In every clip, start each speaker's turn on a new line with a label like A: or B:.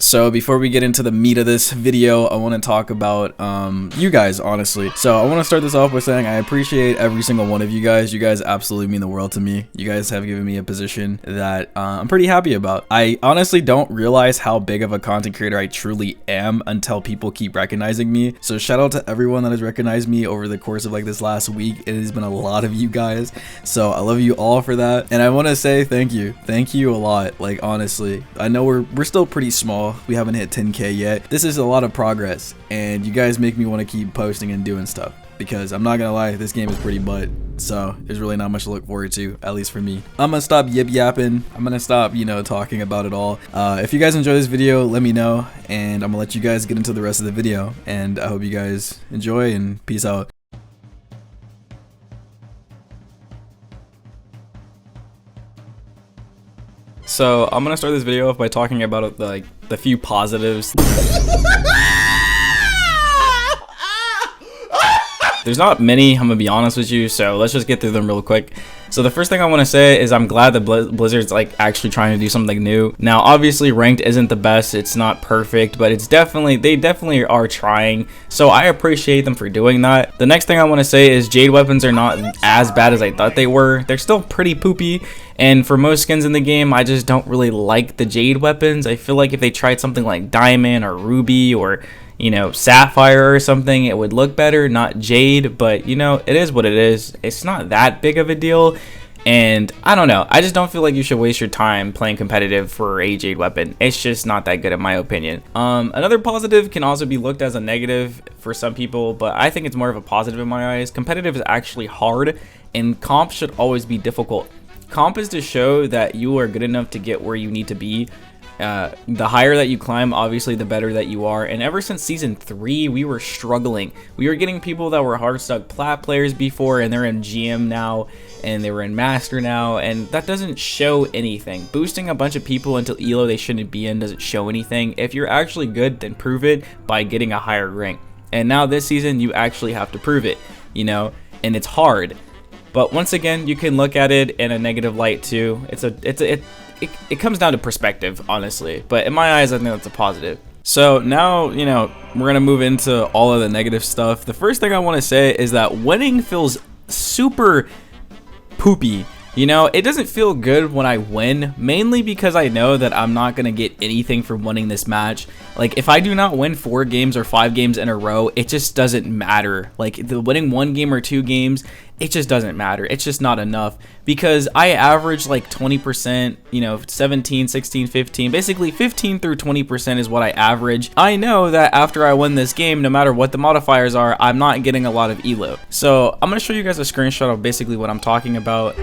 A: So before we get into the meat of this video, I want to talk about you guys, honestly. So I want to start this off by saying I appreciate every single one of you guys. You guys absolutely mean the world to me. You guys have given me a position that I'm pretty happy about. I honestly don't realize how big of a content creator I truly am until people keep recognizing me. So shout out to everyone that has recognized me over the course of like this last week. It has been a lot of you guys. So I love you all for that. And I want to say thank you. Thank you a lot. Like, honestly, I know we're still pretty small. We haven't hit 10K yet. This is a lot of progress, and you guys make me want to keep posting and doing stuff, because I'm not gonna lie, this game is pretty butt, so there's really not much to look forward to, at least for me. I'm gonna stop yip yapping. I'm gonna stop, talking about it all. If you guys enjoy this video, let me know, and I'm gonna let you guys get into the rest of the video, and I hope you guys enjoy, and peace out. So I'm gonna start this video off by talking about the few positives. There's not many, I'm gonna be honest with you, so let's just get through them real quick. So the first thing I want to say is I'm glad that Blizzard's like actually trying to do something new. Now obviously ranked isn't the best, it's not perfect, but they definitely are trying, so I appreciate them for doing that. The next thing I want to say is Jade weapons are not as bad as I thought they were. They're still pretty poopy, and for most skins in the game I just don't really like the Jade weapons. I feel like if they tried something like Diamond or Ruby or Sapphire or something, it would look better, not Jade, but it is what it is. It's not that big of a deal, and I don't know, I just don't feel like you should waste your time playing competitive for a Jade weapon. It's just not that good in my opinion. Another positive can also be looked as a negative for some people, but I think it's more of a positive in my eyes. Competitive is actually hard, and comp should always be difficult. Comp is to show that you are good enough to get where you need to be. The higher that you climb, obviously the better that you are, and ever since season 3 we were struggling. We were getting people that were hard stuck plat players before, and they're in GM now, and they were in master now, and that doesn't show anything. Boosting a bunch of people into elo they shouldn't be in doesn't show anything. If you're actually good, then prove it by getting a higher rank, and now this season you actually have to prove it, and it's hard. But once again, you can look at it in a negative light too. It comes down to perspective, honestly, but in my eyes I think that's a positive. So now we're gonna move into all of the negative stuff. The first thing I want to say is that winning feels super poopy. It doesn't feel good when I win, mainly because I know that I'm not gonna get anything from winning this match. Like, if I do not win 4 games or 5 games in a row, it just doesn't matter. Like, the winning 1 game or 2 games, it just doesn't matter. It's just not enough, because I average like 20%, 17, 16, 15, basically 15 through 20% is what I average. I know that after I win this game, no matter what the modifiers are, I'm not getting a lot of elo. So I'm gonna show you guys a screenshot of basically what I'm talking about.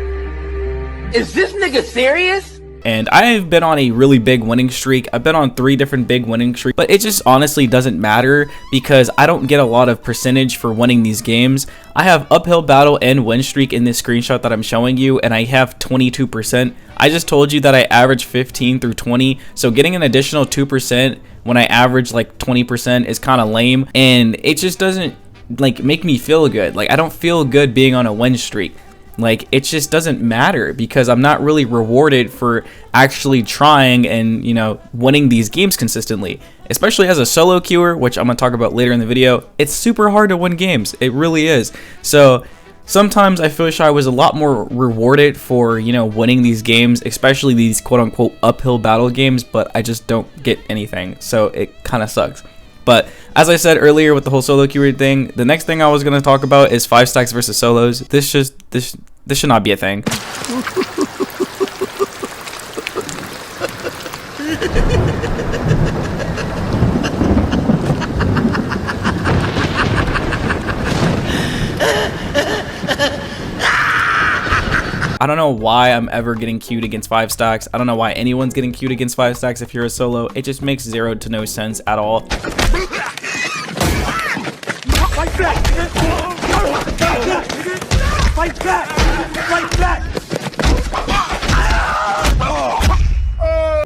B: Is this nigga serious?
A: And I've been on a really big winning streak. I've been on 3 different big winning streaks, but it just honestly doesn't matter because I don't get a lot of percentage for winning these games. I have uphill battle and win streak in this screenshot that I'm showing you, and I have 22%. I just told you that I average 15 through 20, so getting an additional 2% when I average like 20% is kind of lame, and it just doesn't like make me feel good. Like, I don't feel good being on a win streak. Like, it just doesn't matter because I'm not really rewarded for actually trying and winning these games consistently, especially as a solo queuer, which I'm gonna talk about later in the video. It's super hard to win games, it really is. So sometimes I wish I was a lot more rewarded for winning these games, especially these quote-unquote uphill battle games, but I just don't get anything, so it kind of sucks. But as I said earlier with the whole solo queuing thing, the next thing I was going to talk about is 5 stacks versus solos. This should not be a thing. I don't know why I'm ever getting queued against 5 stacks. I don't know why anyone's getting queued against 5 stacks if you're a solo. It just makes 0 to no sense at all.
B: Fight back! Fight back! Fight back!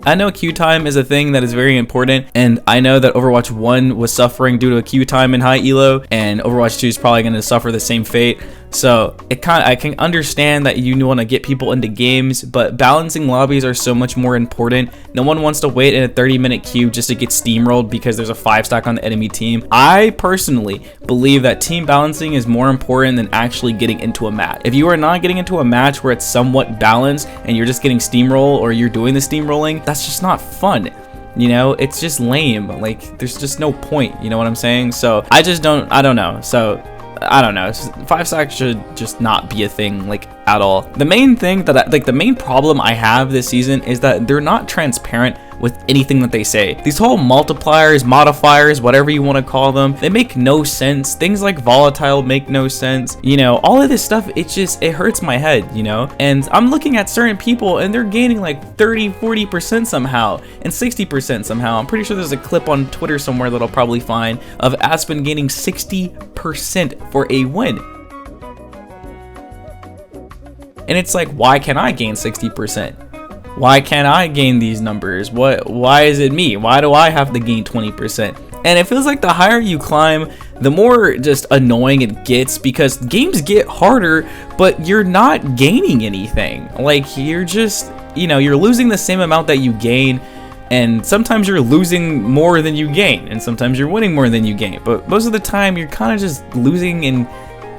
A: I know queue time is a thing that is very important, and I know that Overwatch 1 was suffering due to a queue time in high elo, and Overwatch 2 is probably going to suffer the same fate. So I can understand that you want to get people into games, but balancing lobbies are so much more important. No one wants to wait in a 30-minute queue just to get steamrolled because there's a 5-stack on the enemy team. I personally believe that team balancing is more important than actually getting into a match. If you are not getting into a match where it's somewhat balanced and you're just getting steamroll, or you're doing the steamrolling, that's just not fun. You know, it's just lame. Like, there's just no point, you know what I'm saying? So I don't know. So I don't know. 5-stack should just not be a thing, like, at all. The main thing that the main problem I have this season is that they're not transparent with anything that they say. These whole multipliers, modifiers, whatever you want to call them, they make no sense. Things like volatile make no sense. You know, all of this stuff, it hurts my head, you know? And I'm looking at certain people and they're gaining like 30-40% somehow and 60% somehow. I'm pretty sure there's a clip on Twitter somewhere that I'll probably find of Aspen gaining 60% for a win. And it's like, why can't I gain 60%? Why can't I gain these numbers? Why is it me? Why do I have to gain 20%? And it feels like the higher you climb, the more just annoying it gets, because games get harder, but you're not gaining anything. Like, you're just, you know, you're losing the same amount that you gain, and sometimes you're losing more than you gain, and sometimes you're winning more than you gain. But most of the time, you're kind of just losing and,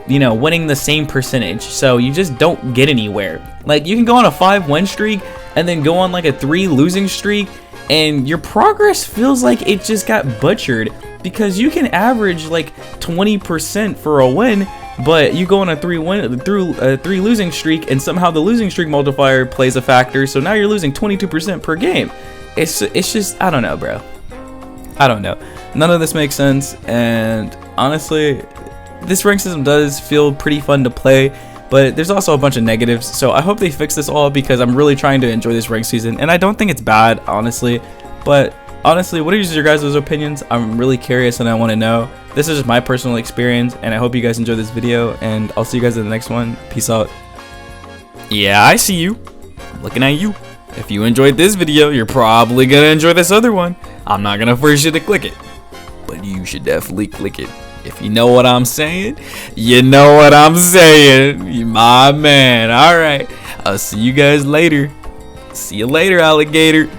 A: you know, winning the same percentage, so you just don't get anywhere. Like, you can go on a 5-win streak and then go on like a 3-losing streak, and your progress feels like it just got butchered, because you can average like 20% for a win, but you go on a 3-losing streak and somehow the losing streak multiplier plays a factor, so now you're losing 22% per game. It's just, I don't know, bro. I don't know. None of this makes sense, and honestly, this rank system does feel pretty fun to play, but there's also a bunch of negatives, so I hope they fix this all, because I'm really trying to enjoy this rank season, and I don't think it's bad, honestly. But honestly, what are your guys' opinions? I'm really curious and I want to know. This is just my personal experience, and I hope you guys enjoyed this video, and I'll see you guys in the next one. Peace out. Yeah, I see you. I'm looking at you. If you enjoyed this video, you're probably gonna enjoy this other one. I'm not gonna force you to click it, but you should definitely click it. If you know what I'm saying, you know what I'm saying. You my man. Alright, I'll see you guys later. See you later, alligator.